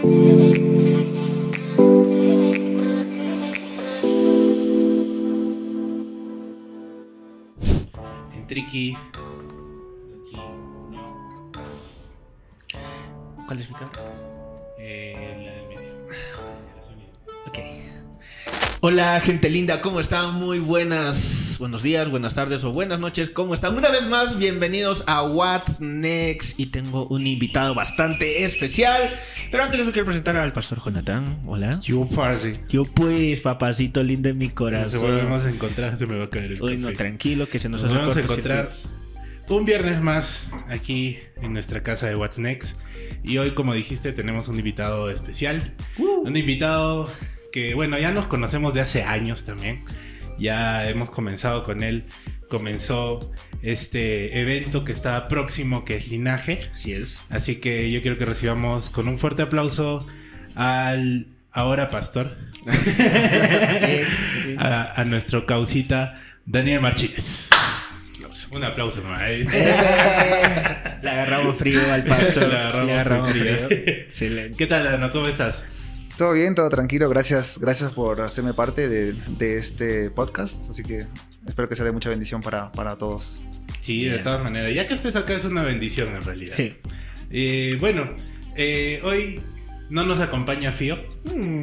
En Triqui. ¿Cuál es mi cámara? La del medio. Ok. Hola, gente linda, ¿cómo están? Muy buenos días, buenas tardes o buenas noches, ¿cómo están? Una vez más, bienvenidos a What Next. Y tengo un invitado bastante especial. Pero antes les quiero presentar al pastor Jonathan. Hola. Yo, parce. Yo pues, papacito lindo en mi Se corazón. volvemos a encontrar, se me va a caer el Hoy café. no, tranquilo, que se nos Nos hace vamos a corto encontrar un viernes más aquí en nuestra casa de What's Next. Y hoy, como dijiste, tenemos un invitado especial. Un invitado que, bueno, ya nos conocemos de hace años también. Ya hemos comenzado con él. Comenzó este evento que está próximo, que es Linaje. Así es. Así que yo quiero que recibamos con un fuerte aplauso al ahora pastor, a nuestro causita Daniel Martínez. Un aplauso nomás. Le agarramos frío al pastor. Le agarramos frío. Excelente. ¿Qué tal, Dano? ¿Cómo estás? Todo bien, todo tranquilo. Gracias por hacerme parte de este podcast. Así que espero que sea de mucha bendición para todos. Sí, Bien. de todas maneras. Ya que estés acá es una bendición en realidad. Sí. Bueno, hoy no nos acompaña Fío.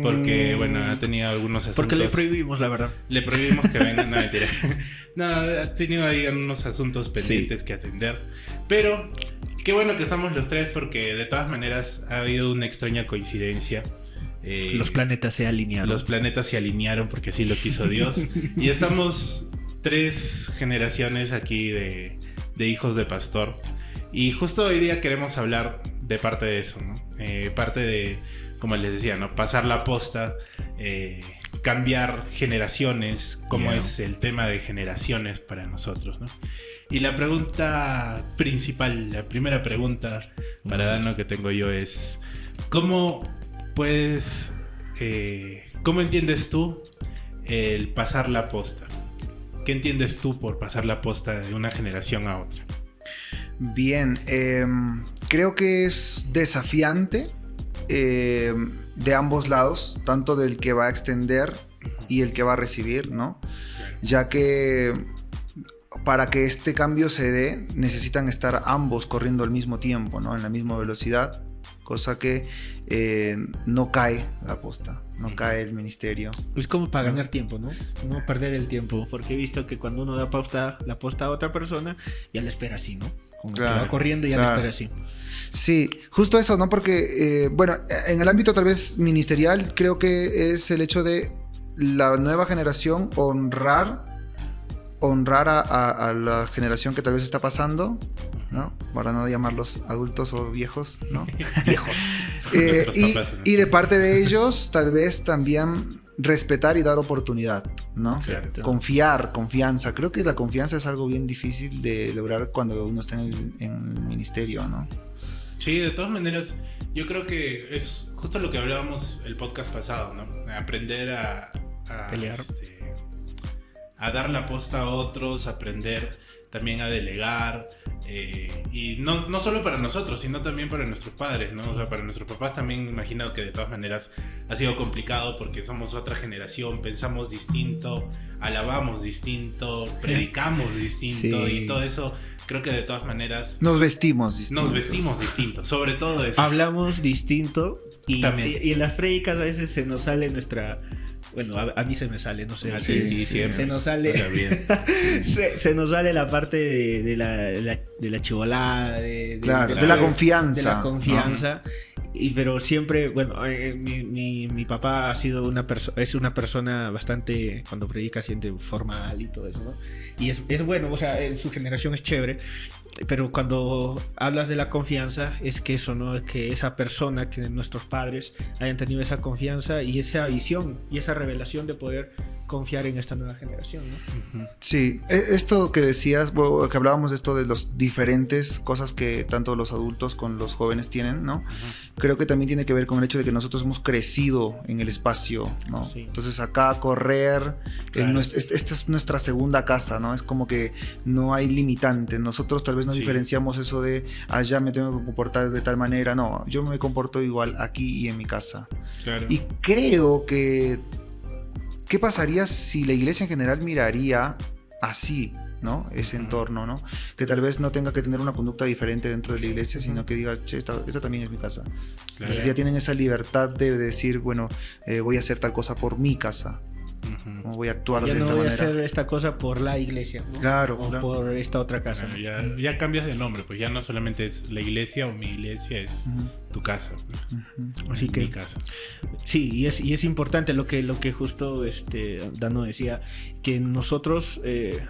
Porque, bueno, ha tenido algunos asuntos. Porque le prohibimos, la verdad. Le prohibimos que venga, no, mentira. No, ha tenido ahí unos asuntos pendientes que atender. Pero qué bueno que estamos los tres porque de todas maneras ha habido una extraña coincidencia. Los planetas se alinearon. Los planetas se alinearon porque así lo quiso Dios. Y estamos 3 generaciones aquí de hijos de pastor. Y justo hoy día queremos hablar de parte de eso, ¿no? Parte de, como les decía, ¿no? Pasar la posta, cambiar generaciones, cómo es el tema de generaciones para nosotros, ¿no? Y la pregunta principal, la primera pregunta para Dano que tengo yo es: ¿cómo puedes, cómo entiendes tú el pasar la posta? ¿Qué entiendes tú por pasar la posta de una generación a otra? Bien, creo que es desafiante de ambos lados, tanto del que va a extender y el que va a recibir, ¿no? Ya que para que este cambio se dé, necesitan estar ambos corriendo al mismo tiempo, ¿no? En la misma velocidad, cosa que no cae la posta, no cae el ministerio. Es como para ganar tiempo, ¿no? No perder el tiempo. Porque he visto que cuando uno da la posta a otra persona, ya la espera así, ¿no? Como Claro, que va corriendo y ya la espera así. Sí, justo eso, ¿no? Porque, bueno, en el ámbito tal vez ministerial, creo que es el hecho de la nueva generación honrar a la generación que tal vez está pasando, ¿no? Para no llamarlos adultos o viejos, ¿no? Viejos. Y de parte de ellos, tal vez también respetar y dar oportunidad, ¿no? Cierto. Confianza. Creo que la confianza es algo bien difícil de lograr cuando uno está en el ministerio, ¿no? Sí, de todas maneras, yo creo que es justo lo que hablábamos el podcast pasado, ¿no? Aprender a pelear. A dar la posta a otros, aprender también a delegar. Y no solo para nosotros, sino también para nuestros padres, ¿no? O sea, para nuestros papás también imagino que de todas maneras ha sido complicado porque somos otra generación, pensamos distinto, alabamos distinto, predicamos distinto, Sí. y todo eso creo que de todas maneras Nos vestimos distintos. nos vestimos distinto, sobre todo eso. Hablamos distinto y en las prédicas a veces se nos sale nuestra... Bueno, a mí se me sale, no sé. Sí, siempre. Se nos sale. Bien. se nos sale la parte de la chivolada, Claro, de la confianza. De la confianza. Pero siempre, bueno, mi papá ha sido es una persona bastante, cuando predica, siente formal y todo eso, ¿no? Y es bueno, o sea, en su generación es chévere. Pero cuando hablas de la confianza, es que eso, ¿no? Es que esa persona, que nuestros padres hayan tenido esa confianza y esa visión y esa revelación de poder confiar en esta nueva generación, ¿no? Sí, esto que decías, bueno, que hablábamos de esto de las diferentes cosas que tanto los adultos con los jóvenes tienen, ¿no? Creo que también tiene que ver con el hecho de que nosotros hemos crecido en el espacio, ¿no? Sí. Entonces acá correr, Claro. esta es nuestra segunda casa, ¿no? Es como que no hay limitante. Nosotros tal vez no Sí. diferenciamos eso de allá me tengo que comportar de tal manera. No, yo me comporto igual aquí y en mi casa. Claro. Y creo que ¿qué pasaría si la iglesia en general miraría así, ¿no? Ese entorno, ¿no? Que tal vez no tenga que tener una conducta diferente dentro de la iglesia, sino que diga, che, esta también es mi casa. Claro. Entonces ya tienen esa libertad de decir, bueno, voy a hacer tal cosa por mi casa. Ujú. O voy a actuar Ya de no esta voy a manera. hacer esta cosa por la iglesia, ¿no? Claro, O claro. por esta otra casa. Claro, ya cambias de nombre, pues ya no solamente es la iglesia o mi iglesia, es Ujú, tu casa. ujú. Así Mi que casa. sí, y es importante lo que justo Dano decía, que nosotros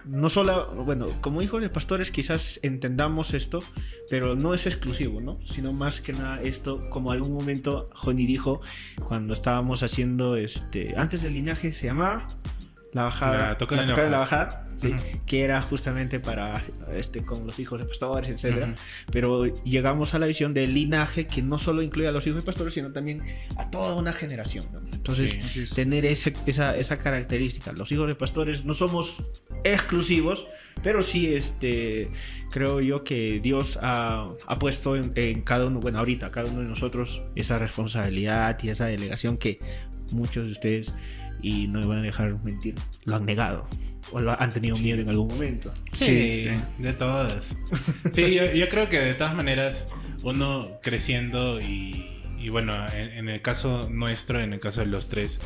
no solo, bueno, como hijos de pastores quizás entendamos esto, pero no es exclusivo, ¿no? Sino más que nada esto, como algún momento Joni dijo cuando estábamos haciendo antes del linaje se llamaba la bajada, La tocada de la bajada, sí, Ujú. que era justamente para con los hijos de pastores, etcétera. Ujú. Pero llegamos a la visión del linaje que no solo incluye a los hijos de pastores, sino también a toda una generación, ¿no? Entonces, Sí, así es. tener esa característica. Los hijos de pastores no somos exclusivos, pero sí creo yo que Dios ha puesto en cada uno, bueno, ahorita, cada uno de nosotros, esa responsabilidad y esa delegación que muchos de ustedes, y no me van a dejar mentir, lo han negado o lo han tenido miedo en algún momento. Sí, Sí, sí. de todas. Sí, yo creo que de todas maneras uno creciendo y bueno, en el caso nuestro, en el caso de los tres,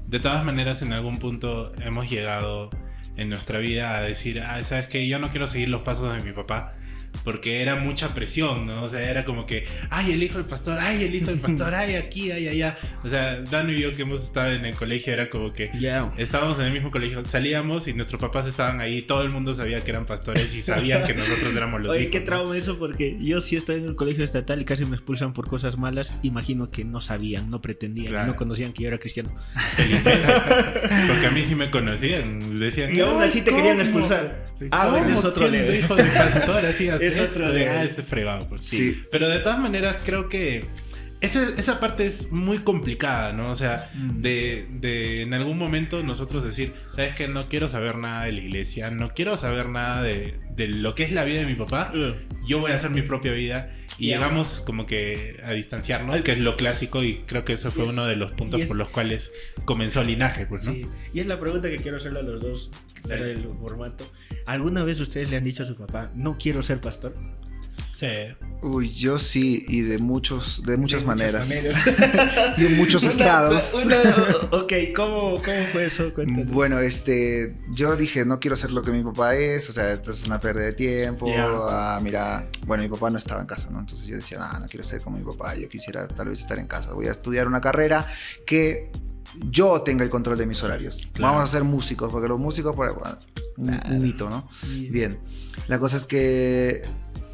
de todas maneras en algún punto hemos llegado en nuestra vida a decir, ¿sabes qué? Yo no quiero seguir los pasos de mi papá. Porque era mucha presión, ¿no? O sea, era como que, ¡ay, el hijo del pastor! ¡Ay, el hijo del pastor! ¡Ay, aquí! ¡Ay, allá! O sea, Dano y yo que hemos estado en el colegio era como que Ya. estábamos en el mismo colegio, salíamos y nuestros papás estaban ahí, todo el mundo sabía que eran pastores y sabían que nosotros éramos los Oye, hijos. qué ¿no? trauma eso, porque yo sí estoy en el colegio estatal y casi me expulsan por cosas malas. Imagino que no sabían, no pretendían, Claro. no conocían que yo era cristiano. Porque a mí sí me conocían, decían... Y aún "Ay, así te querían ¿cómo? expulsar. Sí, Ah, bueno, ¿cómo es otro siendo level. hijo de pastor, así haces Es otro eso? level. Ese fregado, pues. Sí. Pero de todas maneras creo que esa parte es muy complicada, ¿no? O sea, de en algún momento nosotros decir, ¿sabes qué? No quiero saber nada de la iglesia, no quiero saber nada de lo que es la vida de mi papá, yo voy a hacer mi propia vida. Y Ya. llegamos como que a distanciarnos, que es lo clásico, y creo que eso fue Y es- uno de los puntos y es- por los cuales comenzó el linaje, pues, ¿no? Sí. Y es la pregunta que quiero hacerle a los dos, fuera del formato. ¿Alguna vez ustedes le han dicho a su papá, no quiero ser pastor? Sí. Uy, yo sí, y de muchas maneras. maneras. Y en muchos estados. Ok, ¿cómo fue eso? Cuéntanos. Bueno, yo dije, no quiero ser lo que mi papá es, o sea, esto es una pérdida de tiempo. Ya. Mira, bueno, mi papá no estaba en casa, ¿no? Entonces yo decía, no quiero ser como mi papá, yo quisiera tal vez estar en casa. Voy a estudiar una carrera que yo tenga el control de mis horarios. Claro. Vamos a ser músicos, porque los músicos, bueno, Claro. un mito, ¿no? Bien, la cosa es que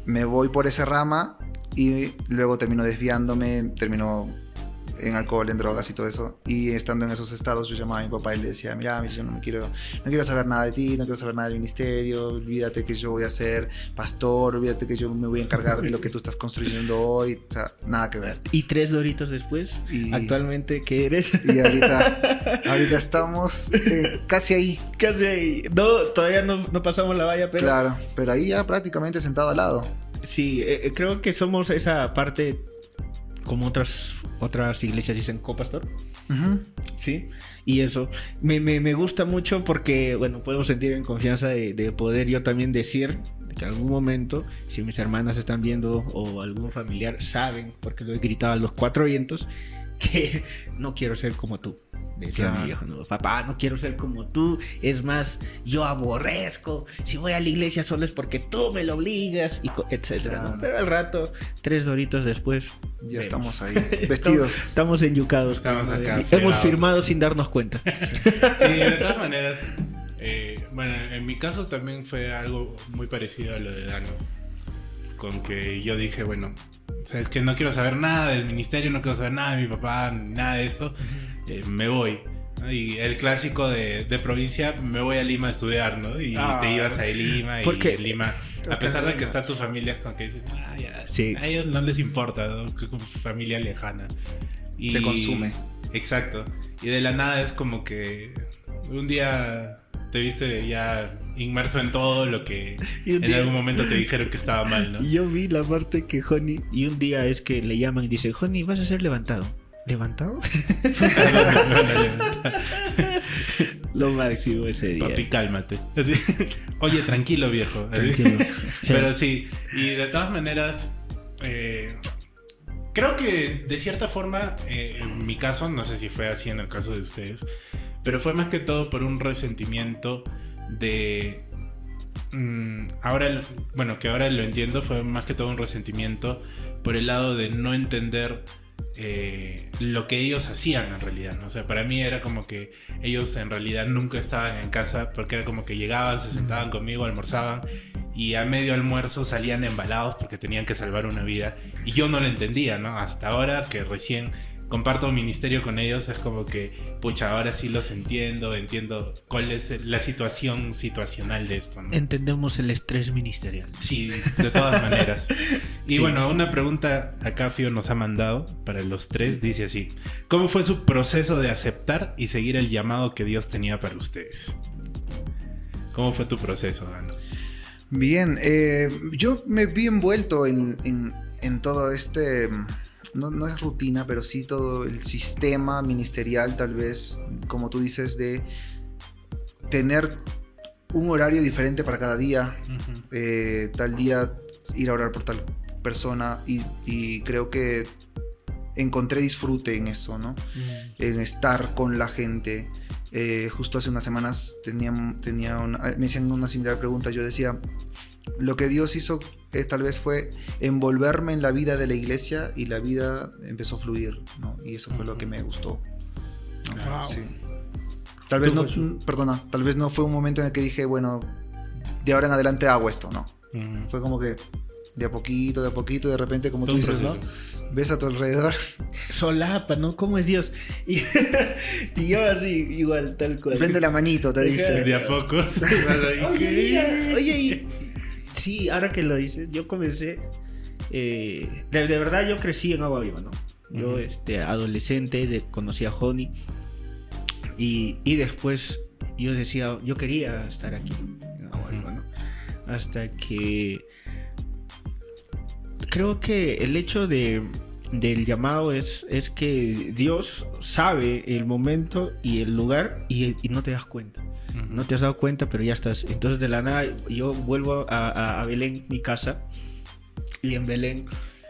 me voy por esa rama y luego termino desviándome, termino en alcohol, en drogas y todo eso. Y estando en esos estados, yo llamaba a mi papá y le decía, mira, yo no quiero saber nada de ti, no quiero saber nada del ministerio, olvídate que yo voy a ser pastor, olvídate que yo me voy a encargar de lo que tú estás construyendo hoy, o sea, nada que ver. Y 3 doritos después, Y- actualmente, ¿qué eres? Y ahorita estamos casi ahí, Casi ahí. No, todavía no pasamos la valla, pero claro, pero ahí ya prácticamente sentado al lado. sí, creo que somos esa parte, como otras iglesias dicen, copastor. Ujú. Sí, y eso me gusta mucho porque, bueno, podemos sentir en confianza de poder yo también decir que en algún momento, si mis hermanas están viendo o algún familiar saben, porque lo he gritado a los 4 vientos, que no quiero ser como tú. Decía Claro. mi viejo, no, papá, no quiero ser como tú. Es más, yo aborrezco. Si voy a la iglesia solo es porque tú me lo obligas, y etcétera, ¿no? Claro. Pero al rato, 3 doritos después, Ya vemos. estamos ahí, vestidos. Estamos enyucados. Estamos acá, Hemos fregados. firmado sin darnos cuenta. Sí, de todas maneras, bueno, en mi caso también fue algo muy parecido a lo de Dano. Con que yo dije, bueno, sabes que no quiero saber nada del ministerio, no quiero saber nada de mi papá, nada de esto, me voy. ¿no? Y el clásico de provincia, me voy a Lima a estudiar, ¿no? Y te ibas a Lima y en Lima, a pesar de que está tu familia, es como que dices, ya, sí. a ellos no les importa, ¿no? Familia lejana. Y, te consume. Exacto. Y de la nada es como que un día te viste ya inmerso en todo lo que en algún momento te dijeron que estaba mal, ¿no? Y yo vi la parte que Honey, y un día es que le llaman y dicen, Honey, vas a ser levantado. ¿Levantado? Lo máximo ese día. Papi, cálmate. Así. Oye, tranquilo, viejo. Tranquilo. Pero sí, y de todas maneras, creo que de cierta forma, en mi caso, no sé si fue así en el caso de ustedes, pero fue más que todo por un resentimiento de... que ahora lo entiendo, fue más que todo un resentimiento por el lado de no entender lo que ellos hacían en realidad, ¿no? O sea, para mí era como que ellos en realidad nunca estaban en casa, porque era como que llegaban, se sentaban conmigo, almorzaban y a medio almuerzo salían embalados porque tenían que salvar una vida, y yo no lo entendía, ¿no? Hasta ahora que recién comparto ministerio con ellos, es como que, pucha, ahora sí los entiendo cuál es la situacional de esto, ¿no? Entendemos el estrés ministerial. Sí, de todas maneras. Y Sí, bueno, sí. una pregunta acá Fio nos ha mandado para los tres, dice así: ¿cómo fue su proceso de aceptar y seguir el llamado que Dios tenía para ustedes? ¿Cómo fue tu proceso, Dan? Bien, yo me vi envuelto en todo este... No es rutina, pero sí todo el sistema ministerial, tal vez, como tú dices, de tener un horario diferente para cada día. Tal día ir a orar por tal persona, y creo que encontré disfrute en eso, ¿no? En estar con la gente. Justo hace unas semanas me hacían una similar pregunta. Yo decía, lo que Dios hizo tal vez fue envolverme en la vida de la iglesia, y la vida empezó a fluir, ¿no? Y eso fue lo que me gustó, ¿no? Wow. Sí. Tal vez tal vez no fue un momento en el que dije, bueno, de ahora en adelante hago esto, ¿no? Fue como que de a poquito, de repente, como tú dices, ¿no? Ves a tu alrededor. Solapa, ¿no? ¿Cómo es Dios? Y yo así, igual, tal cual. Prende la manito, te dice. De a poco. Oye, y sí, ahora que lo dices, yo comencé, de verdad yo crecí en Agua Viva, ¿no? Yo, adolescente, conocí a Honey, y después yo decía, yo quería estar aquí en Agua Viva, ¿no? Hasta que creo que el hecho del llamado es que Dios sabe el momento y el lugar, y no te das cuenta. No te has dado cuenta, pero ya estás. Entonces, de la nada, yo vuelvo a Belén, mi casa, y en Belén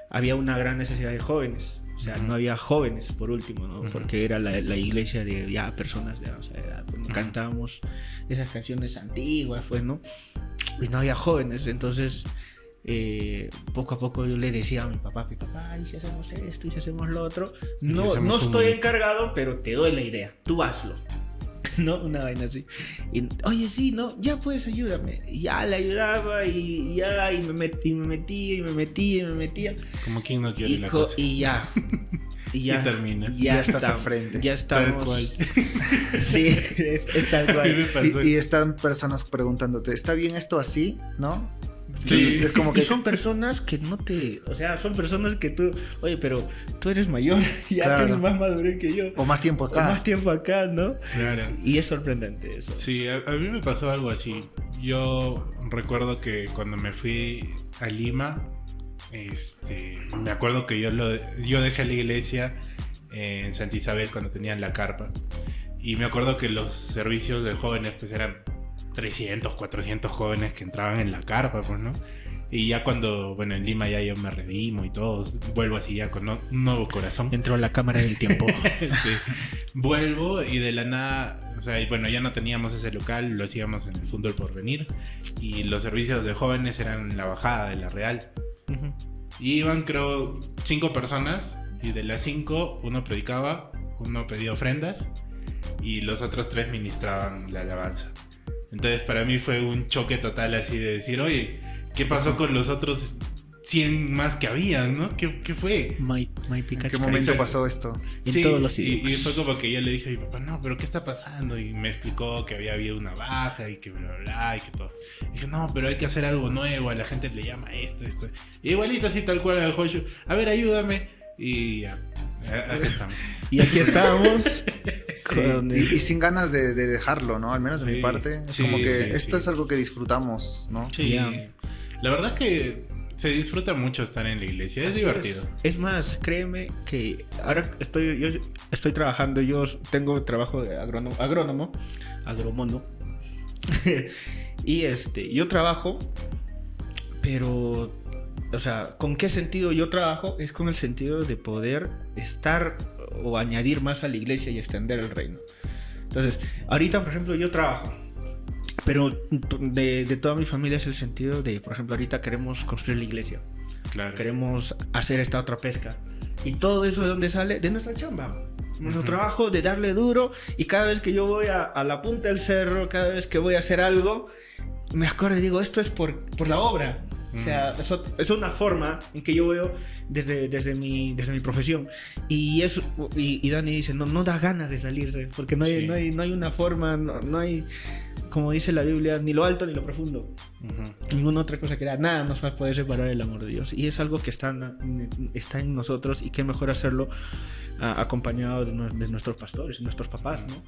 había una gran necesidad de jóvenes. O sea, no había jóvenes, por último, ¿no? Porque era la iglesia de ya personas de avanzada edad. Pues, cantábamos esas canciones antiguas, pues, ¿no? Y no había jóvenes. Entonces, poco a poco yo le decía a mi papá, ¿y si hacemos esto? ¿Y si hacemos lo otro? No estoy encargado, pero te doy la idea. Tú hazlo. ¿No? Una vaina así. Y, oye, sí, ¿no? Ya puedes, ayúdame. Y ya le ayudaba, y me metía. Como quien no quiere la cosa. Y ya. Y terminas. Ya estás al frente. Ya estamos. Tal cual. Sí, es tal cual. Y están personas preguntándote, ¿está bien esto así? ¿No? Sí. Es como que... Y son personas que no te... O sea, son personas que tú... Oye, pero tú eres mayor. Ya claro. tienes más madurez que yo. O más tiempo acá. ¿no? Claro. Y es sorprendente eso. Sí, a mí me pasó algo así. Yo recuerdo que cuando me fui a Lima, me acuerdo que yo dejé la iglesia en Santa Isabel cuando tenían la carpa. Y me acuerdo que los servicios de jóvenes pues eran 300, 400 jóvenes que entraban en la carpa, pues, ¿no? Y ya cuando, bueno, en Lima ya yo me redimo y todo, vuelvo así ya con un nuevo corazón. Entró a la cámara del tiempo. Sí. Vuelvo y de la nada, o sea, y bueno, ya no teníamos ese local, lo hacíamos en el Fondo del Porvenir, y los servicios de jóvenes eran en la bajada de la Real. Y iban, creo, 5 personas, y de las 5, uno predicaba, uno pedía ofrendas, y los otros 3 ministraban la alabanza. Entonces para mí fue un choque total así de decir, oye, ¿qué pasó con los otros 100 más que habían, ¿no? ¿Qué fue? My ¿En Pikachu. qué momento Ahí se- pasó esto? En Sí, todos los y idiomas. fue como que yo le dije a mi papá, no, pero ¿qué está pasando? Y me explicó que había habido una baja y que bla, bla, bla, y que todo. Y dije, no, pero hay que hacer algo nuevo, a la gente le llama esto. Y igualito así, tal cual al Hoshu, a ver, ayúdame. Y ya, aquí estamos. Y aquí estábamos. Sí. con- Y sin ganas de dejarlo, ¿no? Al menos de Sí. mi parte. Es Sí, como que sí, esto sí. es algo que disfrutamos, ¿no? Sí, Ya. la verdad es que se disfruta mucho estar en la iglesia, es Así divertido. Es más, créeme que ahora yo estoy trabajando, yo tengo trabajo de agrónomo, y yo trabajo, pero, o sea, ¿con qué sentido yo trabajo? Es con el sentido de poder estar o añadir más a la iglesia y extender el reino. Entonces, ahorita, por ejemplo, yo trabajo. Pero de toda mi familia es el sentido de, por ejemplo, ahorita queremos construir la iglesia. Claro. Queremos hacer esta otra pesca. Y todo eso de dónde sale? De nuestra chamba. Nuestro Ujú. trabajo de darle duro. Y cada vez que yo voy a la punta del cerro, cada vez que voy a hacer algo, me acuerdo y digo, esto es por la obra. O sea, eso es una forma en que yo veo desde mi profesión. Y Dani dice, no da ganas de salirse. Porque no hay, Sí. no hay una forma, no hay, como dice la Biblia, ni lo alto ni lo profundo. Ujú. Ninguna otra cosa que nada nos va a poder separar del amor de Dios. Y es algo que está en nosotros, y qué mejor hacerlo acompañado de nuestros pastores y nuestros papás, ¿no?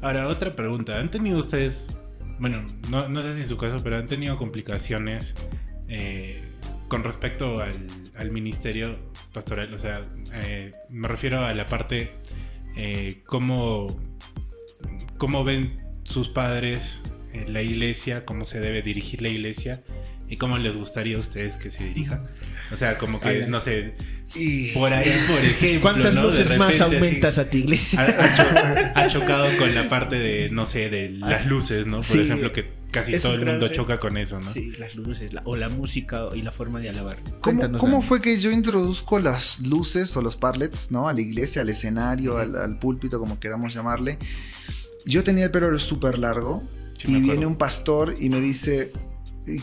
Ahora, otra pregunta. ¿Han tenido ustedes, bueno, no sé si en su caso, pero han tenido complicaciones con respecto al ministerio pastoral? O sea, me refiero a la parte, cómo ven sus padres la iglesia, cómo se debe dirigir la iglesia y cómo les gustaría a ustedes que se dirija. O sea, como que, no sé, Y por ahí, por ejemplo, ¿Cuántas ¿no? De luces más repente, aumentas así, a tu iglesia? ha chocado con la parte de, no sé, de las luces, ¿no? Por Sí. ejemplo, que casi Es todo un el mundo trance. choca con eso, ¿no? Sí, las luces, o la música y la forma de alabar. ¿Cómo Cuéntanos, cómo Dani. fue que yo introduzco las luces o los parlets, ¿no? A la iglesia, al escenario, al púlpito, como queramos llamarle? Yo tenía el pelo súper largo, Sí, me y acuerdo. viene un pastor y me dice,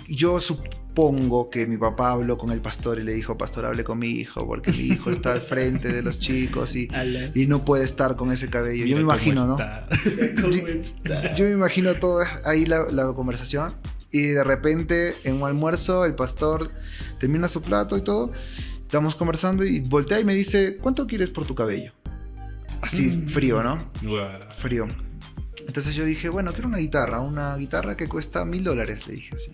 yo supongo que mi papá habló con el pastor y le dijo, pastor, hable con mi hijo, porque mi hijo está al frente de los chicos Ala. y no puede estar con ese cabello. Mira Yo me cómo imagino, ¿no? está. ¿Cómo Yo- está? Yo me imagino todo ahí la conversación, y de repente en un almuerzo el pastor termina su plato y todo, estamos conversando y voltea y me dice, ¿cuánto quieres por tu cabello? Así, frío, ¿no? Guau. Frío. Entonces yo dije, bueno, quiero una guitarra que cuesta $1,000, le dije así.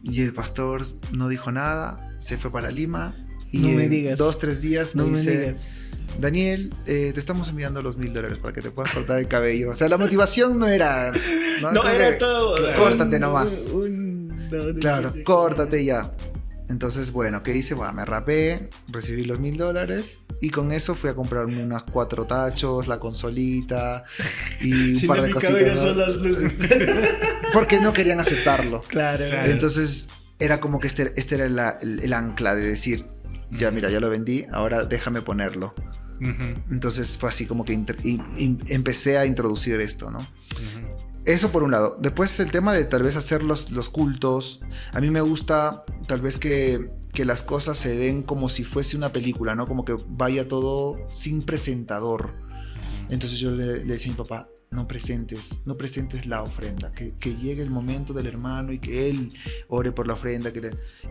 Y el pastor no dijo nada, se fue para Lima y No me en digas. 2-3 días me No me dice, digas. Daniel, te estamos enviando los $1,000 para que te puedas cortar el cabello. O sea, la motivación no era... No, creo era que- todo. Córtate nomás. No, Claro, córtate ya. Entonces, bueno, ¿qué hice? Bueno, me rapé, recibí los $1,000 y con eso fui a comprarme unas 4 tachos, la consolita y un Si par no, de mi cositas. cabello ¿no? son las luces. Porque no querían aceptarlo. Claro. Entonces, era como que este era el ancla de decir, ya mira, ya lo vendí, ahora déjame ponerlo. Ujú, Entonces fue así como que empecé a introducir esto, ¿no? ujú. Eso por un lado. Después el tema de tal vez hacer los cultos. A mí me gusta tal vez que las cosas se den como si fuese una película, ¿no? Como que vaya todo sin presentador. Entonces yo le decía a mi papá, no presentes la ofrenda. Que llegue el momento del hermano y que él ore por la ofrenda.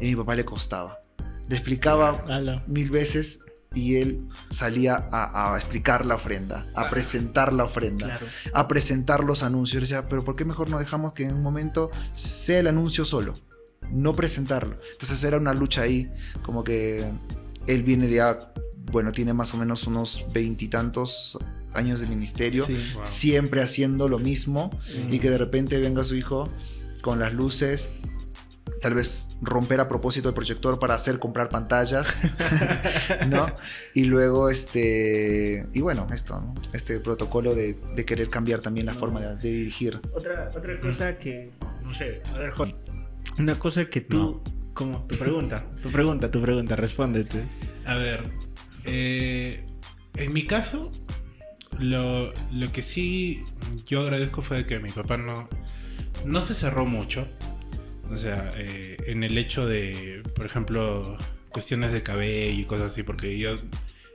Y a mi papá le costaba. Le explicaba Ala. 1000 veces y él salía a explicar la ofrenda, a presentar la ofrenda, Claro. a presentar los anuncios. Yo decía, pero ¿por qué mejor no dejamos que en un momento sea el anuncio solo? No presentarlo. Entonces era una lucha ahí, como que él viene de, bueno, tiene más o menos unos 20 y tantos años de ministerio, Sí. Wow. siempre haciendo lo mismo, y que de repente venga su hijo con las luces, tal vez romper a propósito el proyector para hacer comprar pantallas, ¿no? Y luego y bueno, esto, ¿no? Este protocolo de querer cambiar también la forma de dirigir. Otra cosa que, no sé, a ver, Juan. Una cosa que tú, como tu pregunta, respóndete. A ver, en mi caso, lo que sí yo agradezco fue que mi papá no se cerró mucho. O sea, en el hecho de, por ejemplo, cuestiones de cabello y cosas así, porque yo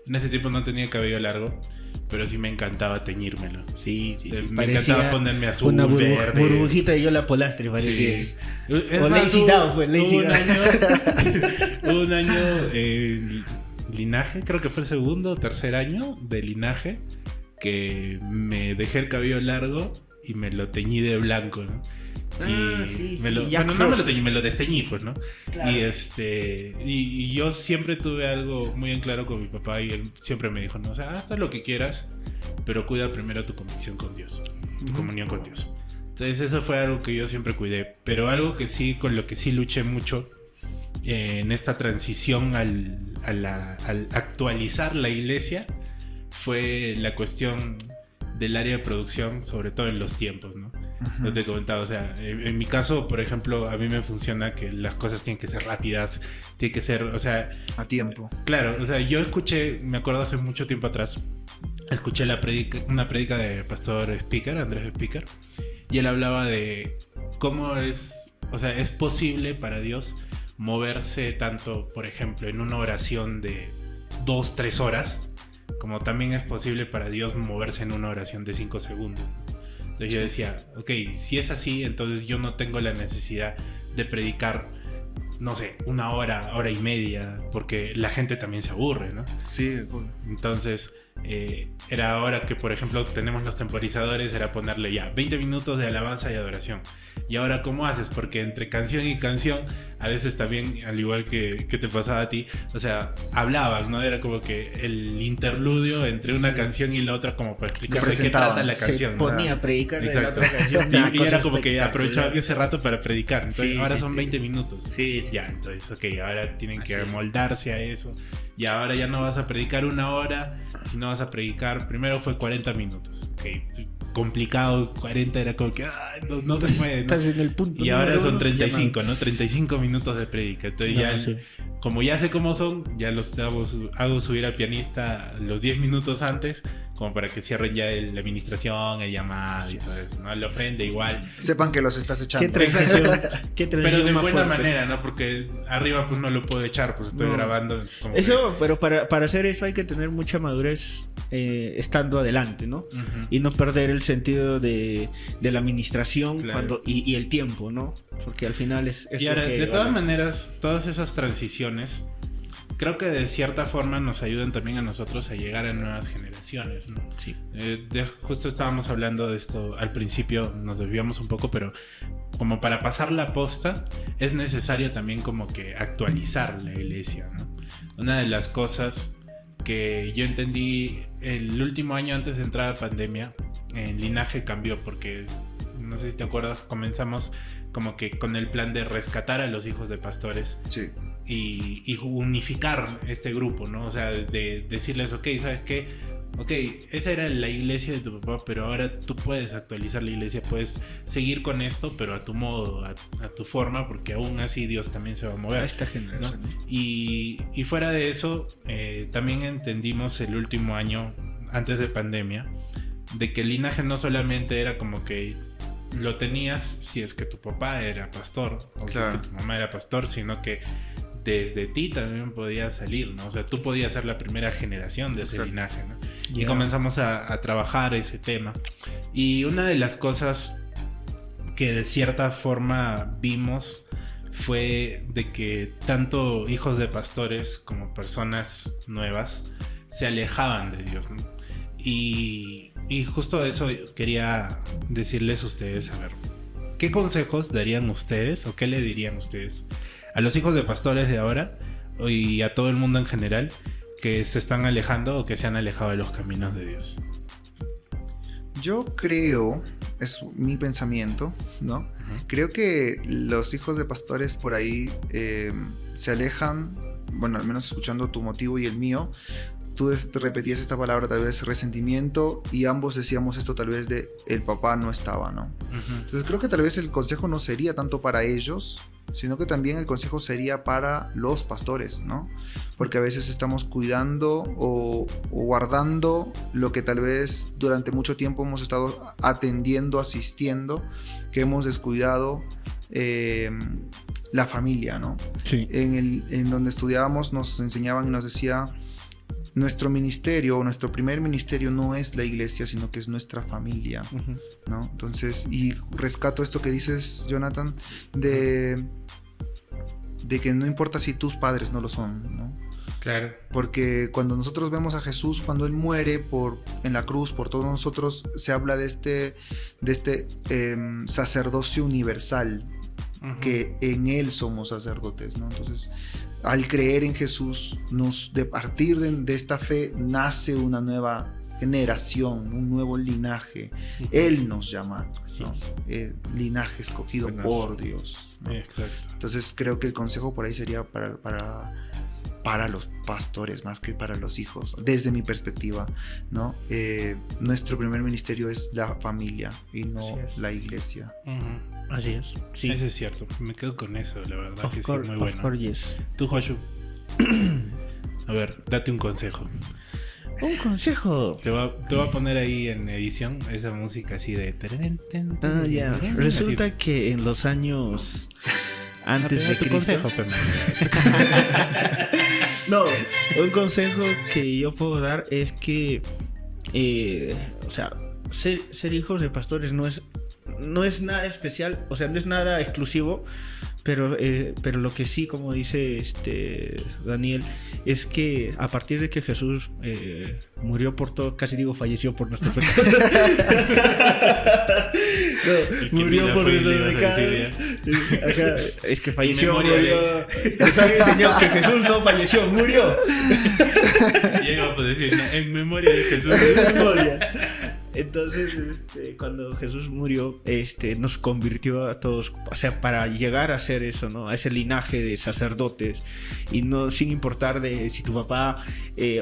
en ese tiempo no tenía cabello largo, pero sí me encantaba teñírmelo. Sí. Me encantaba ponerme azul, una verde. burbujita de Yola Polastri, parecía. Sí. O Lazy Dove, pues, Lazy Hubo un año Linaje, creo que fue el segundo o tercer año de Linaje, que me dejé el cabello largo y me lo teñí de blanco, ¿no? No me lo teñí, me lo desteñí, pues, ¿no? Claro. Y yo siempre tuve algo muy en claro con mi papá y él siempre me dijo, no, o sea, haz lo que quieras, pero cuida primero tu convicción con Dios, tu comunión con Dios. Entonces eso fue algo que yo siempre cuidé, pero algo que sí, con lo que sí luché mucho en esta transición al actualizar la iglesia, fue la cuestión del área de producción, sobre todo en los tiempos, ¿no? No te comentaba, o sea, en mi caso, por ejemplo, a mí me funciona que las cosas tienen que ser rápidas, tienen que ser, o sea... a tiempo. Claro, o sea, yo escuché, me acuerdo hace mucho tiempo atrás, escuché una prédica de pastor Speaker, Andrés Speaker, y él hablaba de cómo es posible para Dios moverse tanto, por ejemplo, en una oración de 2-3 horas, como también es posible para Dios moverse en una oración de 5 segundos. Entonces yo decía, ok, si es así, entonces yo no tengo la necesidad de predicar, no sé, 1 hora, hora y media, porque la gente también se aburre, ¿no? Sí. Entonces, era ahora que, por ejemplo, tenemos los temporizadores, era ponerle ya 20 minutos de alabanza y adoración. Y ahora, ¿cómo haces? Porque entre canción y canción, a veces también, al igual que te pasaba a ti, o sea, hablaban, ¿no? Era como que el interludio entre una canción y la otra, como para explicar de qué trata la canción. Se ponía a predicar de la otra canción. Y era como que aprovechaba ese rato para predicar. Entonces, ahora son 20 minutos. Sí. Ya, entonces, ok, ahora tienen que moldarse a eso. Y ahora ya no vas a predicar 1 hora, sino vas a predicar, primero fue 40 minutos. Okay, complicado, 40 era como que no se puede, ¿no? Estás en el punto. Y ahora son 35, ¿no? 35 minutos de predica. Entonces como ya sé cómo son, ya los hago subir al pianista los 10 minutos antes, como para que cierren ya la administración, el llamado y todo eso, ¿no? La ofrenda igual. Sepan que los estás echando. ¿Qué transición pero de buena fuerte? manera, ¿no? Porque arriba pues no lo puedo echar, pues estoy grabando. Eso, pero para hacer eso hay que tener mucha madurez estando adelante, ¿no? Y no perder el sentido de la administración, claro, y el tiempo, ¿no? Porque al final es y ahora, de todas maneras, todas esas transiciones creo que de cierta forma nos ayudan también a nosotros a llegar a nuevas generaciones, ¿no? Sí. Justo estábamos hablando de esto al principio, nos desviamos un poco, pero como para pasar la posta es necesario también como que actualizar la iglesia, ¿no? Una de las cosas que yo entendí el último año antes de entrar a pandemia, en Linaje cambió porque, no sé si te acuerdas, comenzamos como que con el plan de rescatar a los hijos de pastores. Sí. Y unificar este grupo, ¿no? O sea, de decirles, ok, ¿sabes qué? Ok, esa era la iglesia de tu papá, pero ahora tú puedes actualizar la iglesia, puedes seguir con esto, pero a tu modo, a tu forma, porque aún así Dios también se va a mover. A esta generación, ¿no? Y fuera de eso, también entendimos el último año, antes de pandemia, de que el Linaje no solamente era como que lo tenías si es que tu papá era pastor, o claro, si es que tu mamá era pastor, sino que desde ti también podía salir, ¿no? O sea, tú podías ser la primera generación de ese exacto, linaje, ¿no? Y comenzamos a trabajar ese tema. Y una de las cosas que de cierta forma vimos fue de que tanto hijos de pastores como personas nuevas se alejaban de Dios, ¿no? Y justo eso quería decirles a ustedes, a ver, ¿qué consejos darían ustedes o qué le dirían ustedes a los hijos de pastores de ahora y a todo el mundo en general que se están alejando o que se han alejado de los caminos de Dios? Yo creo, es mi pensamiento, ¿no? Uh-huh. Creo que los hijos de pastores por ahí se alejan, bueno, al menos escuchando tu motivo y el mío. Tú te repetías esta palabra, tal vez resentimiento, y ambos decíamos esto tal vez de el papá no estaba, ¿no? Uh-huh. Entonces creo que tal vez el consejo no sería tanto para ellos, sino que también el consejo sería para los pastores, ¿no? Porque a veces estamos cuidando o guardando lo que tal vez durante mucho tiempo hemos estado atendiendo, asistiendo, que hemos descuidado la familia, ¿no? Sí. En donde estudiábamos nos enseñaban y nos decía, nuestro ministerio, nuestro primer ministerio no es la iglesia, sino que es nuestra familia, ¿no? Entonces, y rescato esto que dices, Jonathan, de que no importa si tus padres no lo son, ¿no? Claro. Porque cuando nosotros vemos a Jesús, cuando Él muere en la cruz por todos nosotros, se habla de este sacerdocio universal, que en Él somos sacerdotes, ¿no? Entonces, al creer en Jesús, de partir de esta fe nace una nueva generación, un nuevo linaje. Él nos llama, ¿no? Linaje escogido por Dios, ¿no? Exacto. Entonces creo que el consejo por ahí sería para los pastores más que para los hijos, desde mi perspectiva, ¿no? Nuestro primer ministerio es la familia y no la iglesia. Así es. Sí. Eso es cierto. Me quedo con eso, la verdad. Of que course, sí, muy bueno. of course, yes. Tú, Joshua. A ver, date un consejo. Un consejo. Te voy a poner ahí en edición esa música así de... Ya. Resulta que en los años antes de tu Cristo... consejo, Pema. No, un consejo que yo puedo dar es que... o sea, ser hijos de pastores no es nada especial, o sea, no es nada exclusivo, pero lo que sí, como dice Daniel, es que a partir de que Jesús murió por todo, casi digo falleció por nuestros pecados. No, murió por nuestros pecados. Es que falleció, murió. ¿Sabe el Señor que Jesús no falleció, murió? Ya iba a decir, en memoria de Jesús. En memoria. Entonces, cuando Jesús murió, nos convirtió a todos, o sea, para llegar a ser eso, ¿no? A ese linaje de sacerdotes, y no sin importar de si tu papá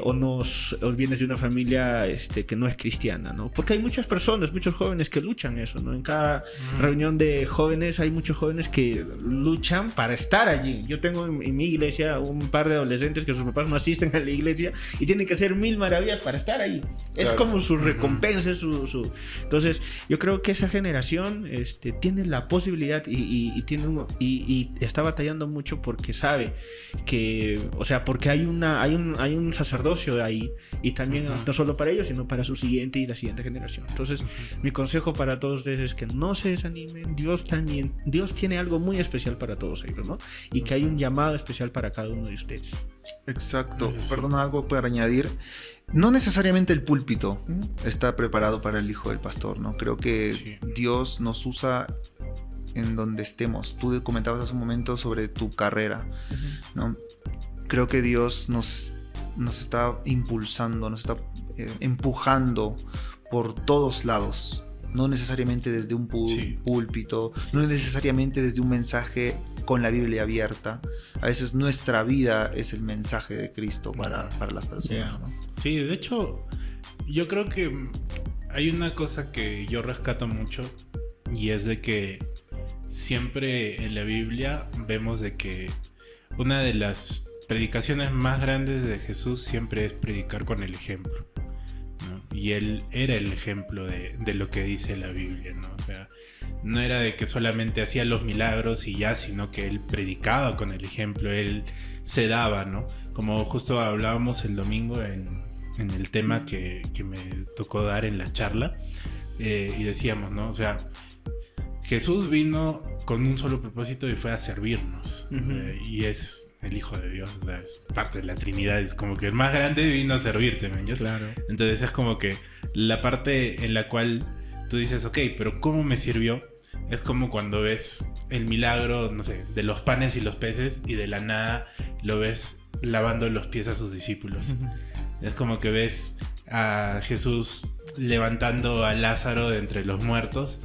o vienes de una familia que no es cristiana, ¿no? Porque hay muchas personas, muchos jóvenes que luchan eso, ¿no? En cada reunión de jóvenes hay muchos jóvenes que luchan para estar allí. Yo tengo en mi iglesia un par de adolescentes que sus papás no asisten a la iglesia y tienen que hacer 1000 maravillas para estar ahí. Claro. Es como su recompensa. Entonces yo creo que esa generación tiene la posibilidad y está batallando mucho porque sabe que, o sea, porque hay un sacerdocio ahí, y también no solo para ellos sino para su siguiente y la siguiente generación. Entonces mi consejo para todos ustedes es que no se desanimen. Dios tiene algo muy especial para todos ellos, ¿no? Y que hay un llamado especial para cada uno de ustedes. Exacto. Perdón, algo para añadir. No necesariamente el púlpito está preparado para el hijo del pastor, ¿no? Creo que Dios nos usa en donde estemos. Tú comentabas hace un momento sobre tu carrera, ¿no? Creo que Dios nos está impulsando, nos está empujando por todos lados. No necesariamente desde un púlpito, no necesariamente desde un mensaje con la Biblia abierta. A veces nuestra vida es el mensaje de Cristo para las personas, ¿no? Sí, de hecho, yo creo que hay una cosa que yo rescato mucho, y es de que siempre en la Biblia vemos de que una de las predicaciones más grandes de Jesús siempre es predicar con el ejemplo, ¿no? Y él era el ejemplo de lo que dice la Biblia, ¿no? O sea, no era de que solamente hacía los milagros y ya, sino que él predicaba con el ejemplo, él se daba, ¿no? Como justo hablábamos el domingo en el tema que me tocó dar en la charla, y decíamos, ¿no? O sea, Jesús vino con un solo propósito y fue a servirnos, y es el Hijo de Dios, o sea, es parte de la Trinidad, es como que el más grande vino a servirte, ¿me entiendes? Claro. Entonces es como que la parte en la cual tú dices, ok, pero ¿cómo me sirvió? Es como cuando ves el milagro, no sé, de los panes y los peces, y de la nada lo ves lavando los pies a sus discípulos. Es como que ves a Jesús levantando a Lázaro de entre los muertos,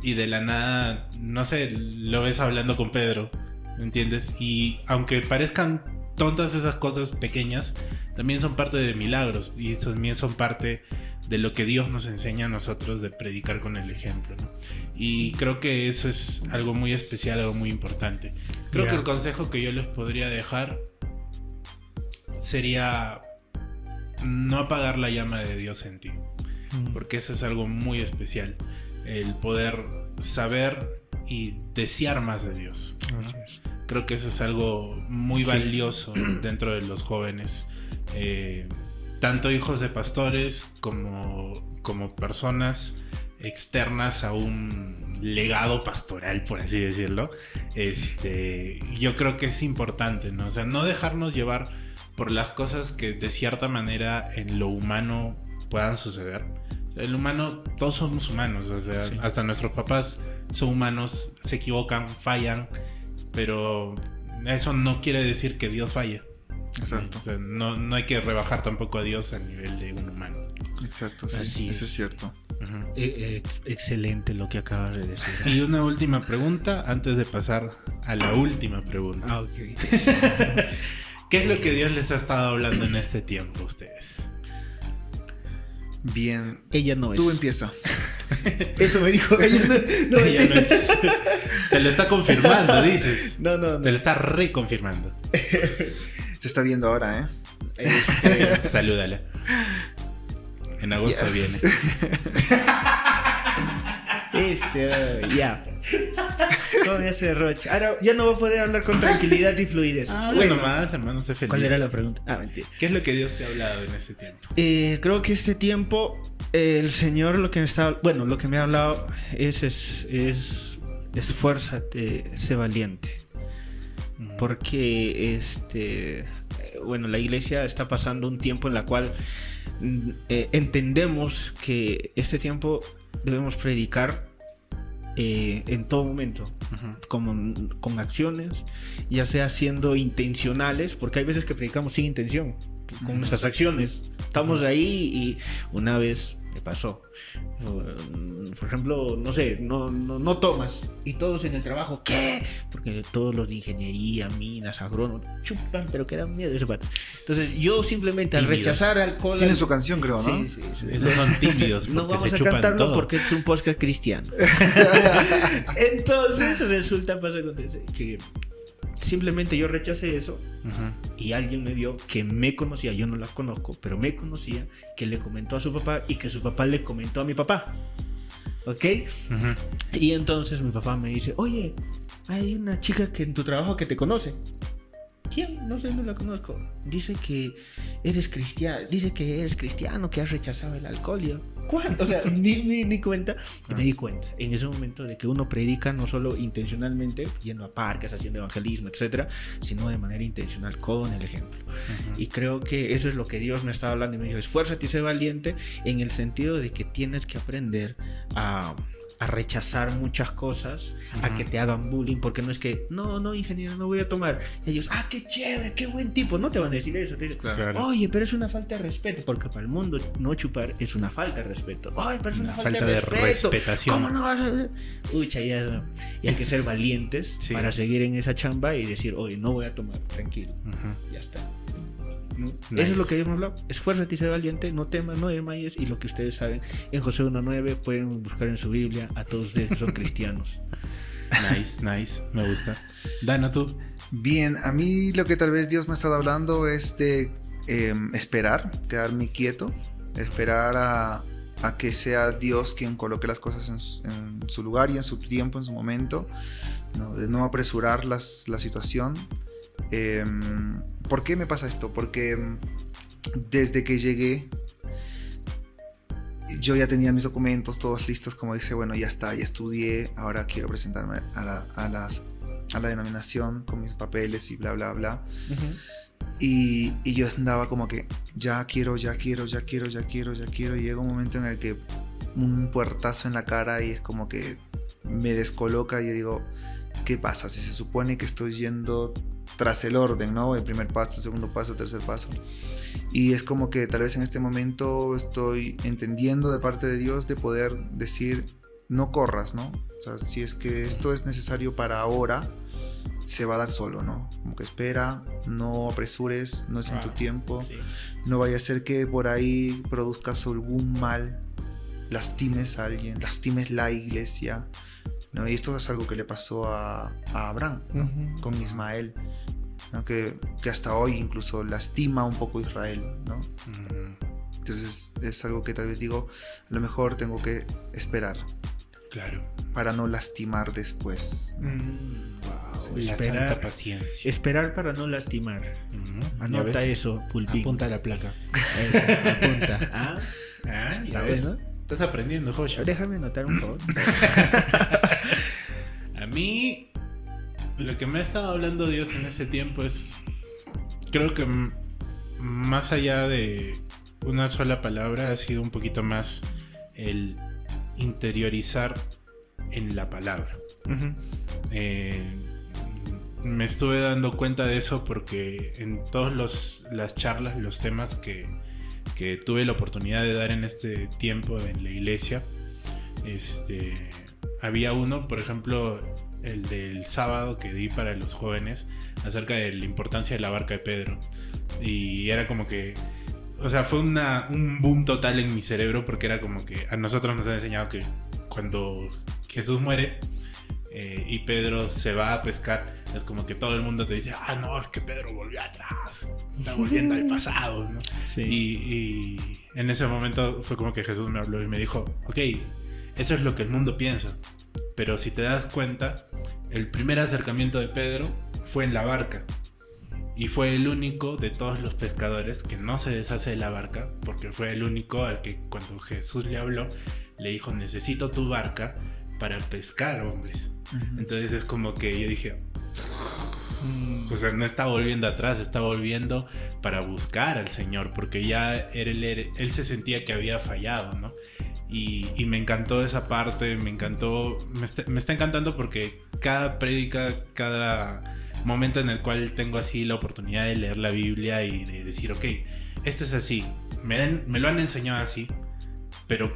y de la nada, no sé, lo ves hablando con Pedro, ¿me entiendes? Y aunque parezcan tontas esas cosas pequeñas, también son parte de milagros, y también son parte de lo que Dios nos enseña a nosotros de predicar con el ejemplo, ¿no? Y creo que eso es algo muy especial, algo muy importante. Creo que el consejo que yo les podría dejar sería no apagar la llama de Dios en ti, porque eso es algo muy especial, el poder saber y desear más de Dios, ¿no? Así es. Creo que eso es algo muy valioso dentro de los jóvenes. Tanto hijos de pastores como personas externas a un legado pastoral, por así decirlo. Yo creo que es importante, ¿no? O sea, no dejarnos llevar por las cosas que de cierta manera en lo humano puedan suceder. O sea, el humano, todos somos humanos, o sea, sí. Hasta nuestros papás son humanos, se equivocan, fallan, pero eso no quiere decir que Dios falle. Exacto. O sea, no hay que rebajar tampoco a Dios a nivel de un humano. Exacto, sí, Así eso es cierto. Uh-huh. Excelente lo que acabas de decir. Y una última pregunta antes de pasar a la última pregunta. Ok. ¿Qué es lo que Dios les ha estado hablando en este tiempo a ustedes? Bien. Ella no es. Tú empieza. Eso me dijo. Ella no es. Te lo está confirmando, dices. No. Te lo está reconfirmando. Te está viendo ahora, Salúdala. En agosto viene. Ya. Con ese roche. Ahora ya no voy a poder hablar con tranquilidad y fluidez. Bueno, nomás, hermano, sé feliz. ¿Cuál era la pregunta? Mentira. ¿Qué es lo que Dios te ha hablado en este tiempo? Creo que este tiempo el Señor lo que me ha hablado es esfuérzate, sé valiente. Porque la iglesia está pasando un tiempo en la cual entendemos que este tiempo debemos predicar en todo momento, con acciones, ya sea siendo intencionales, porque hay veces que predicamos sin intención, con nuestras acciones. Estamos ahí y una vez me pasó, por ejemplo, no sé, no tomas y todos en el trabajo, ¿qué? Porque todos los de ingeniería, minas, agrónomos, chupan, pero que dan miedo ese pato. Entonces yo simplemente al rechazar alcohol... Tiene su canción, creo, ¿no? Sí. Esos son tímidos porque no vamos se a chupan cantarlo todo. porque es un podcast cristiano. Entonces acontece que simplemente yo rechacé eso, y alguien me vio que me conocía, yo no las conozco, pero me conocía, que le comentó a su papá y que su papá le comentó a mi papá. ¿Ok? Y entonces mi papá me dice, oye, hay una chica que en tu trabajo que te conoce. ¿Quién? No sé, no la conozco. Dice que eres cristiano, que has rechazado el alcohol. Y yo, ¿cuándo? O sea, ni cuenta. Y me di cuenta en ese momento de que uno predica no solo intencionalmente, yendo a parques, haciendo evangelismo, etcétera, sino de manera intencional, con el ejemplo. Y creo que eso es lo que Dios me estaba hablando y me dijo, esfuérzate y sé valiente, en el sentido de que tienes que aprender a rechazar muchas cosas, a que te hagan bullying, porque no es que, no, ingeniero, no voy a tomar. Ellos, qué chévere, qué buen tipo, no te van a decir eso. Te dicen, claro. Oye, pero es una falta de respeto, porque para el mundo no chupar es una falta de respeto. Oye, pero es una falta de respetación. ¿Cómo no vas a...? Ucha, y hay que ser valientes para seguir en esa chamba y decir, oye, no voy a tomar, tranquilo, ya está. Nice. Eso es lo que Dios nos habló. Esfuérzate y sé valiente, no temas, no desmayes. Y lo que ustedes saben, en Josué 1:9 pueden buscar en su Biblia a todos ustedes que son cristianos. Nice, me gusta. Dana, ¿tú? Bien, a mí lo que tal vez Dios me ha estado hablando es de esperar, quedarme quieto, esperar a que sea Dios quien coloque las cosas en su lugar y en su tiempo, en su momento, ¿no? De no apresurar la situación. ¿Por qué me pasa esto? Porque desde que llegué yo ya tenía mis documentos todos listos, como dice, bueno, ya está, ya estudié, ahora quiero presentarme a la denominación con mis papeles y bla bla bla. Y yo andaba como que ya quiero, y llega un momento en el que un puertazo en la cara y es como que me descoloca y yo digo, ¿qué pasa? Si se supone que estoy yendo tras el orden, ¿no? El primer paso, el segundo paso, el tercer paso. Y es como que tal vez en este momento estoy entendiendo de parte de Dios de poder decir, no corras, ¿no? O sea, si es que esto es necesario para ahora, se va a dar solo, ¿no? Como que espera, no apresures, no es en tu tiempo, no vaya a ser que por ahí produzcas algún mal, lastimes a alguien, lastimes la iglesia, ¿no? Y esto es algo que le pasó a Abraham, ¿no? Con Ismael, ¿no? Que hasta hoy incluso lastima un poco a Israel, ¿no? Entonces es algo que tal vez digo, a lo mejor tengo que esperar. Claro. para no lastimar después. Wow. La santa paciencia. Esperar para no lastimar. ¿Ya Anota ves? eso, Pulpín. Apunta la placa. Eso, apunta. ¿Ah? Ya ¿Está ves. bueno? Estás aprendiendo, Josh. Déjame anotar un favor. A mí, lo que me ha estado hablando Dios en ese tiempo es, creo que más allá de una sola palabra, ha sido un poquito más el interiorizar en la palabra. Me estuve dando cuenta de eso porque en todas las charlas, los temas que tuve la oportunidad de dar en este tiempo en la iglesia, había uno, por ejemplo, el del sábado que di para los jóvenes acerca de la importancia de la barca de Pedro, y era como que, o sea, fue un boom total en mi cerebro, porque era como que a nosotros nos han enseñado que cuando Jesús muere y Pedro se va a pescar, es como que todo el mundo te dice, no, es que Pedro volvió atrás, está volviendo al pasado, ¿no? Sí. Y en ese momento fue como que Jesús me habló y me dijo, ok, eso es lo que el mundo piensa, pero si te das cuenta, el primer acercamiento de Pedro fue en la barca, y fue el único de todos los pescadores que no se deshace de la barca, porque fue el único al que cuando Jesús le habló, le dijo, necesito tu barca para pescar hombres. Entonces es como que yo dije, o sea, no está volviendo atrás, está volviendo para buscar al Señor, porque ya él se sentía que había fallado, ¿no? Y me encantó esa parte, me está encantando porque cada prédica, cada momento en el cual tengo así la oportunidad de leer la Biblia y de decir, ok, esto es así, me lo han enseñado así, pero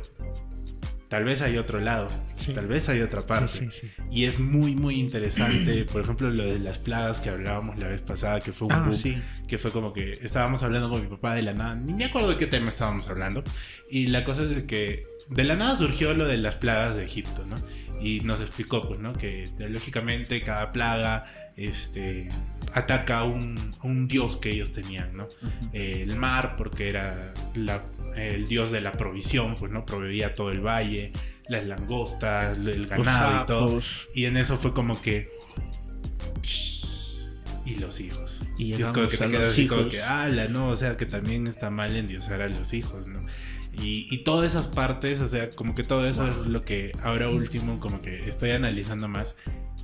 tal vez hay otro lado, Sí. tal vez hay otra parte. Sí. Y es muy, muy interesante. Por ejemplo, lo de las plagas que hablábamos la vez pasada, que fue un boom, Sí. que fue como que estábamos hablando con mi papá de la nada, ni me acuerdo de qué tema estábamos hablando. Y la cosa es de que de la nada surgió lo de las plagas de Egipto, ¿no? Y nos explicó, pues, ¿no? Que teológicamente cada plaga ataca a un dios que ellos tenían, ¿no? El mar, porque era el dios de la provisión, pues, ¿no? Proveía todo el valle, las langostas, el ganado y todo. Y en eso fue como que... Y los hijos. Y es como que te llegamos a quedas los así como hijos. que, ¿no? O sea, que también está mal endiosar a los hijos, ¿no? Y todas esas partes, o sea, como que todo eso es lo que ahora último como que estoy analizando más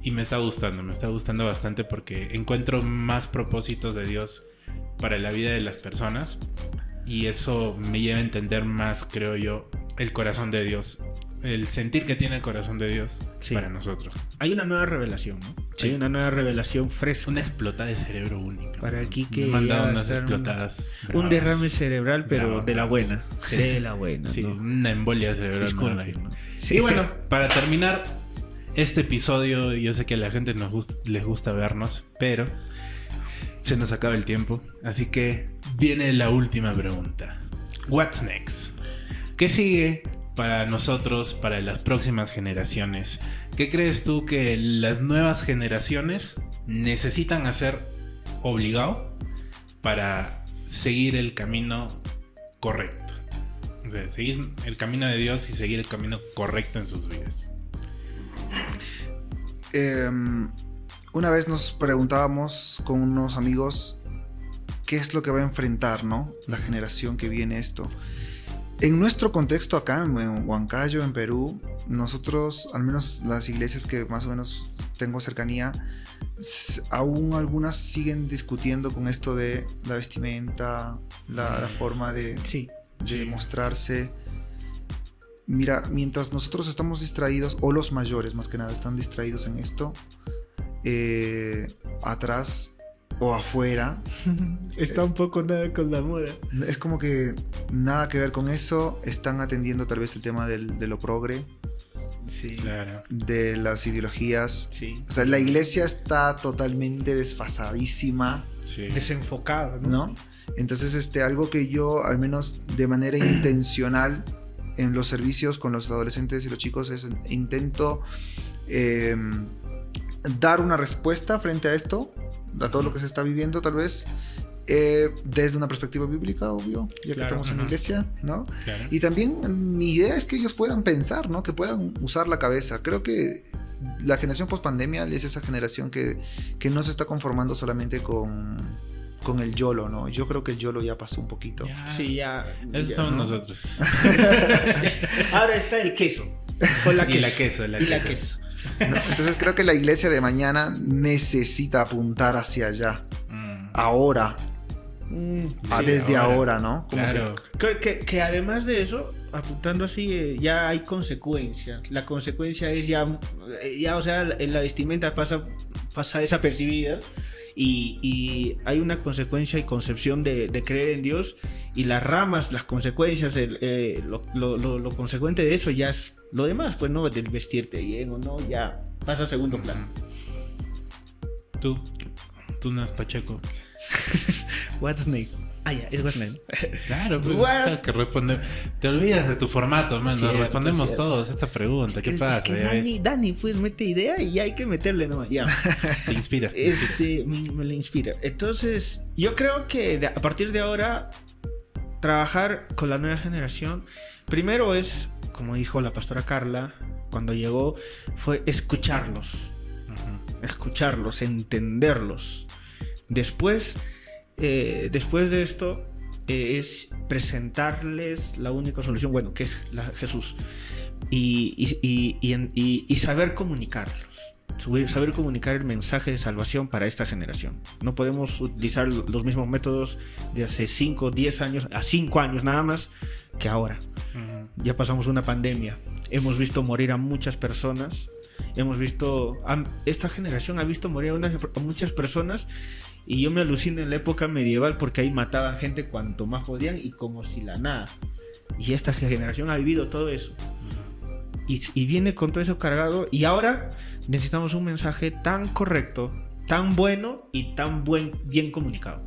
y me está gustando bastante porque encuentro más propósitos de Dios para la vida de las personas y eso me lleva a entender más, creo yo, el corazón de Dios, el sentir que tiene el corazón de Dios para nosotros. Hay una nueva revelación, ¿no? Sí. Hay una nueva revelación fresca. Una explotada de cerebro única. Para aquí que me han mandado ya unas están explotadas. un derrame cerebral, pero Bravas, de la bravas. buena. De la buena, Sí, ¿no? una embolia cerebral. Disculpen, ¿no? ¿no? Y bueno, para terminar este episodio, yo sé que a la gente les gusta vernos, pero se nos acaba el tiempo. Así que viene la última pregunta. What's next? ¿Qué sigue para nosotros, para las próximas generaciones? ¿Qué crees tú que las nuevas generaciones necesitan hacer obligado para seguir el camino correcto? O sea, seguir el camino de Dios y seguir el camino correcto en sus vidas. Una vez nos preguntábamos con unos amigos qué es lo que va a enfrentar, ¿no? La generación que viene esto. En nuestro contexto acá, en Huancayo, en Perú, nosotros, al menos las iglesias que más o menos tengo cercanía, aún algunas siguen discutiendo con esto de la vestimenta, la forma de mostrarse. Mira, mientras nosotros estamos distraídos, o los mayores más que nada están distraídos en esto, atrás o afuera Está un poco nada con la moda. es como que nada que ver con eso. Están atendiendo tal vez el tema de lo progre, Sí. Claro. de las ideologías. Sí. O sea, la iglesia está totalmente desfasadísima, Sí. Desenfocado, ¿no? ¿no? Entonces, algo que yo, al menos de manera intencional, en los servicios con los adolescentes y los chicos, intento dar una respuesta frente a esto, a todo lo que se está viviendo tal vez, desde una perspectiva bíblica, obvio, ya que estamos en la iglesia, ¿no? Claro. Y también mi idea es que ellos puedan pensar, ¿no? Que puedan usar la cabeza. Creo que la generación post-pandemia es esa generación que no se está conformando solamente con el YOLO, ¿no? Yo creo que el YOLO ya pasó un poquito. Sí, ya. Esos somos nosotros. Ahora está el queso. Con la queso. Y la queso. ¿No? Entonces creo que la iglesia de mañana necesita apuntar hacia allá. Ahora. Desde ahora, ¿no? Como claro. Que además de eso, apuntando así, ya hay consecuencias. La consecuencia es ya, o sea, la vestimenta pasa desapercibida. Y hay una consecuencia y concepción de creer en Dios, y las ramas, las consecuencias, lo consecuente de eso ya es lo demás, pues no, del vestirte bien o no, ya pasa a segundo plano. Tú no es Pacheco. What's next? Ah, ya, es what's next. Claro, pues sabes que responde. Te olvidas de tu formato, man. Nos respondemos cierto. todos esta pregunta. ¿Qué pasa? Es que Dani, pues mete idea y ya hay que meterle nomás. Ya. Te inspiras. Me la inspira. Entonces, yo creo que a partir de ahora, trabajar con la nueva generación, primero es, como dijo la pastora Carla cuando llegó, fue escucharlos. Escucharlos, entenderlos. Después de esto, es presentarles la única solución, bueno, que es Jesús, y saber comunicarlos, saber comunicar el mensaje de salvación para esta generación. No podemos utilizar los mismos métodos de hace 5, 10 años, a 5 años nada más, que ahora. Ya pasamos una pandemia, hemos visto morir a muchas personas, esta generación ha visto morir a muchas personas. Y yo me alucino en la época medieval, porque ahí mataban gente cuanto más podían y como si la nada. Y esta generación ha vivido todo eso. Y viene con todo eso cargado. Y ahora necesitamos un mensaje tan correcto, tan bueno y tan bien comunicado,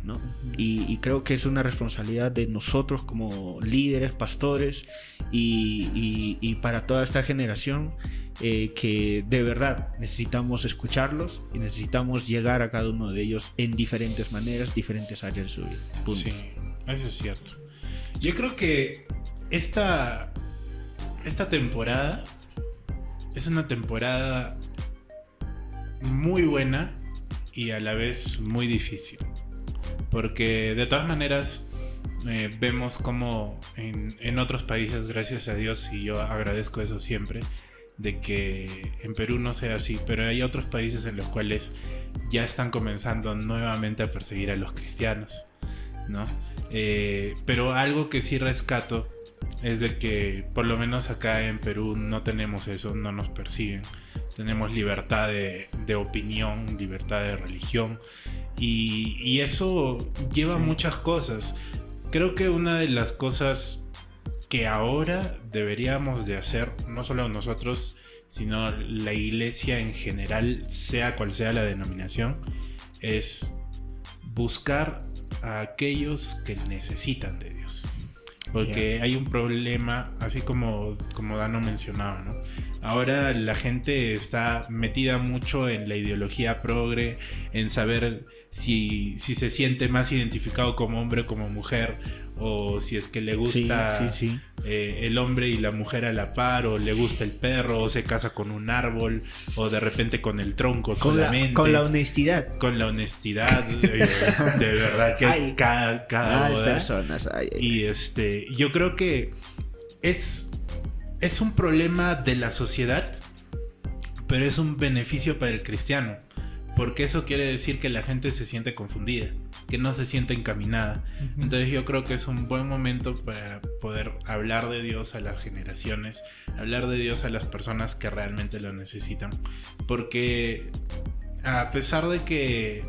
¿no? Y creo que es una responsabilidad de nosotros como líderes, pastores y para toda esta generación, que de verdad necesitamos escucharlos y necesitamos llegar a cada uno de ellos en diferentes maneras, diferentes áreas de su vida. Punto. Sí, eso es cierto. Yo creo que esta temporada es una temporada muy buena y a la vez muy difícil, porque de todas maneras vemos como en otros países, gracias a Dios, y yo agradezco eso siempre, de que en Perú no sea así, pero hay otros países en los cuales ya están comenzando nuevamente a perseguir a los cristianos, ¿no? Pero algo que sí rescato es de que por lo menos acá en Perú no tenemos eso, no nos persiguen. Tenemos libertad de opinión, libertad de religión, y eso lleva a muchas cosas. Creo que una de las cosas que ahora deberíamos de hacer, no solo nosotros, sino la iglesia en general, sea cual sea la denominación, es buscar a aquellos que necesitan de Dios. Porque hay un problema, así como Dano mencionaba, ¿no? Ahora la gente está metida mucho en la ideología progre, en saber si se siente más identificado como hombre o como mujer, o si es que le gusta el hombre y la mujer a la par, o le gusta el perro, o se casa con un árbol, o de repente con el tronco solamente. Con la honestidad. Con la honestidad, de verdad que hay cada boda. Personas. Y yo creo que es un problema de la sociedad, pero es un beneficio para el cristiano, porque eso quiere decir que la gente se siente confundida, que no se siente encaminada. Entonces yo creo que es un buen momento para poder hablar de Dios a las generaciones, hablar de Dios a las personas que realmente lo necesitan, porque a pesar de que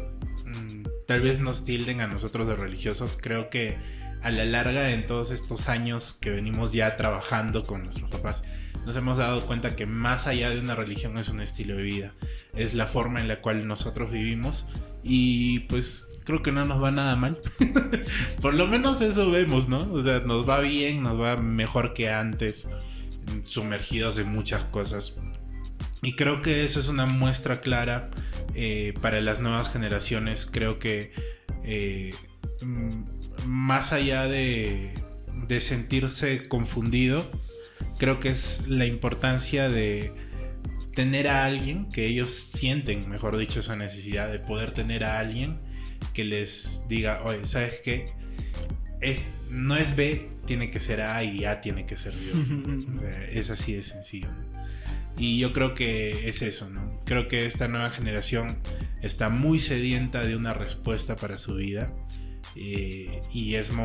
tal vez nos tilden a nosotros de religiosos, creo que a la larga, en todos estos años que venimos ya trabajando con nuestros papás, nos hemos dado cuenta que más allá de una religión es un estilo de vida, es la forma en la cual nosotros vivimos, y pues creo que no nos va nada mal. Por lo menos eso vemos, ¿no? O sea, nos va bien, nos va mejor que antes, sumergidos en muchas cosas. Y creo que eso es una muestra clara para las nuevas generaciones. Creo que más allá de sentirse confundido, creo que es la importancia de tener a alguien, que ellos sienten, mejor dicho, esa necesidad de poder tener a alguien que les diga, oye, ¿sabes qué? No es B, tiene que ser A, y A tiene que ser Dios. O sea, es así de sencillo, ¿no? Y yo creo que es eso, ¿no? Creo que esta nueva generación está muy sedienta de una respuesta para su vida. Y es el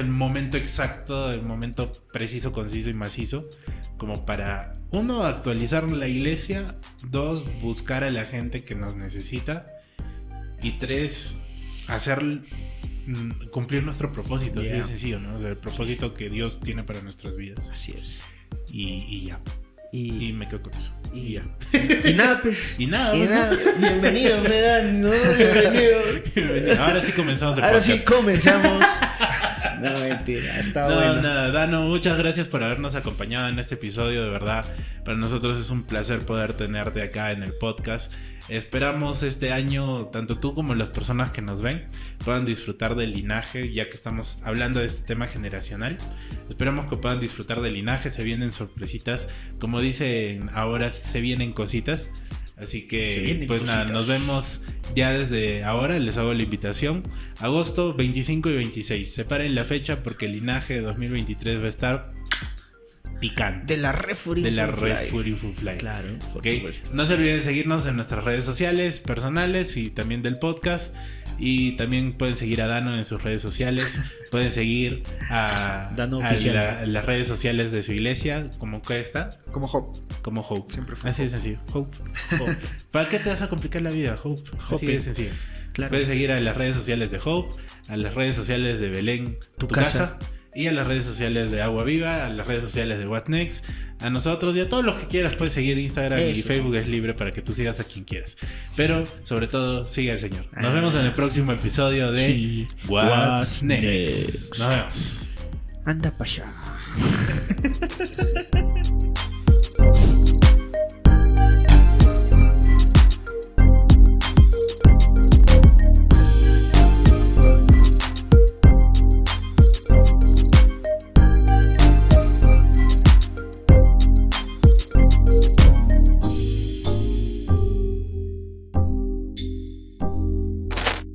momento exacto, el momento preciso, conciso y macizo, como para, 1, actualizar la iglesia, 2, buscar a la gente que nos necesita, y 3, cumplir nuestro propósito. Así de sencillo, ¿no? O sea, el propósito que Dios tiene para nuestras vidas. Así es. Y ya. Y me quedo con eso. Y ya. Y nada, pues. Y nada. Bienvenido, Medan. No, bienvenido. Ahora sí comenzamos el Ahora podcast. sí comenzamos. No, mentira. Está bueno. Nada, Dano, muchas gracias por habernos acompañado en este episodio. De verdad, para nosotros es un placer poder tenerte acá en el podcast. Esperamos este año, tanto tú como las personas que nos ven, puedan disfrutar del linaje, ya que estamos hablando de este tema generacional. Esperamos que puedan disfrutar del linaje. Se vienen sorpresitas. Como dicen ahora, se vienen cositas. Así que, pues cositas. Nada, nos vemos ya desde ahora. Les hago la invitación. Agosto 25 y 26. Separen la fecha porque el linaje 2023 va a estar picante. De la Red Fury Fly. Claro, por supuesto. No se olviden de seguirnos en nuestras redes sociales personales y también del podcast. Y también pueden seguir a Dano en sus redes sociales. Pueden seguir a Dano las redes sociales de su iglesia. ¿Cómo que está? Como Hope. Como Hope. Siempre fue así de sencillo. Hope. ¿Para qué te vas a complicar la vida, Hope? Así de sencillo. Claro. Puedes seguir a las redes sociales de Hope, a las redes sociales de Belén, tu casa, y a las redes sociales de Agua Viva, a las redes sociales de What Next, a nosotros y a todos los que quieras. Puedes seguir Instagram y Facebook, es libre para que tú sigas a quien quieras. Pero sobre todo, sigue al Señor. Nos vemos en el próximo episodio de What's Next. Nos vemos. Anda para allá.